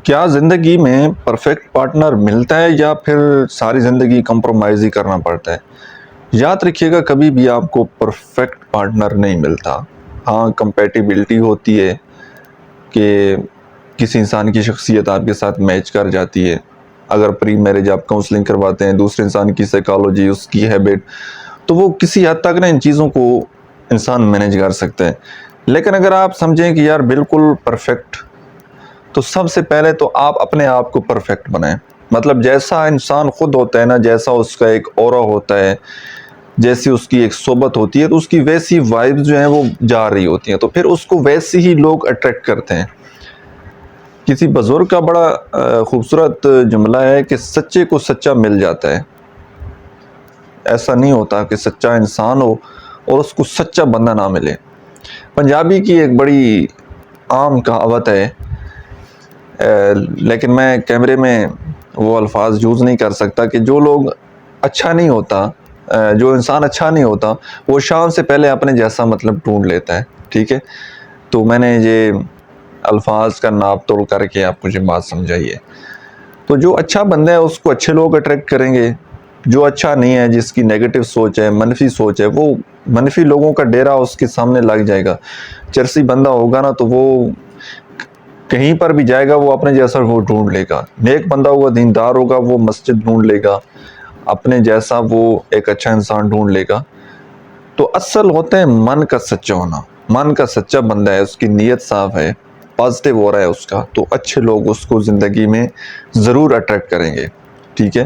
کیا زندگی میں پرفیکٹ پارٹنر ملتا ہے یا پھر ساری زندگی کمپرومائز ہی کرنا پڑتا ہے؟ یاد رکھیے گا، کبھی بھی آپ کو پرفیکٹ پارٹنر نہیں ملتا۔ ہاں، کمپیٹیبلٹی ہوتی ہے کہ کسی انسان کی شخصیت آپ کے ساتھ میچ کر جاتی ہے۔ اگر پری میرج آپ کاؤنسلنگ کرواتے ہیں، دوسرے انسان کی سائیکالوجی، اس کی ہیبٹ، تو وہ کسی حد تک ان چیزوں کو انسان مینیج کر سکتے ہیں۔ لیکن اگر آپ سمجھیں کہ یار بالکل پرفیکٹ، تو سب سے پہلے تو آپ اپنے آپ کو پرفیکٹ بنائیں۔ مطلب جیسا انسان خود ہوتا ہے نا، جیسا اس کا ایک اورا ہوتا ہے، جیسی اس کی ایک صحبت ہوتی ہے، تو اس کی ویسی وائبز جو ہیں وہ جا رہی ہوتی ہیں، تو پھر اس کو ویسے ہی لوگ اٹریکٹ کرتے ہیں۔ کسی بزرگ کا بڑا خوبصورت جملہ ہے کہ سچے کو سچا مل جاتا ہے۔ ایسا نہیں ہوتا کہ سچا انسان ہو اور اس کو سچا بندہ نہ ملے۔ پنجابی کی ایک بڑی عام کہاوت ہے، لیکن میں کیمرے میں وہ الفاظ یوز نہیں کر سکتا، کہ جو لوگ اچھا نہیں ہوتا، جو انسان اچھا نہیں ہوتا، وہ شام سے پہلے اپنے جیسا مطلب ڈھونڈ لیتا ہے۔ ٹھیک ہے، تو میں نے یہ الفاظ کا ناپ توڑ کر کے آپ مجھے بات سمجھائیے۔ تو جو اچھا بندہ ہے اس کو اچھے لوگ اٹریکٹ کریں گے، جو اچھا نہیں ہے، جس کی نیگیٹو سوچ ہے، منفی سوچ ہے، وہ منفی لوگوں کا ڈیرا اس کے سامنے لگ جائے گا۔ چرسی بندہ ہوگا نا، تو وہ کہیں پر بھی جائے گا، وہ اپنے جیسا وہ ڈھونڈ لے گا۔ نیک بندہ ہوگا، دیندار ہوگا، وہ مسجد ڈھونڈ لے گا، اپنے جیسا وہ ایک اچھا انسان ڈھونڈ لے گا۔ تو اصل ہوتا ہے من کا سچا ہونا۔ من کا سچا بندہ ہے، اس کی نیت صاف ہے، پازیٹیو ہو رہا ہے اس کا، تو اچھے لوگ اس کو زندگی میں ضرور اٹریکٹ کریں گے۔ ٹھیک ہے۔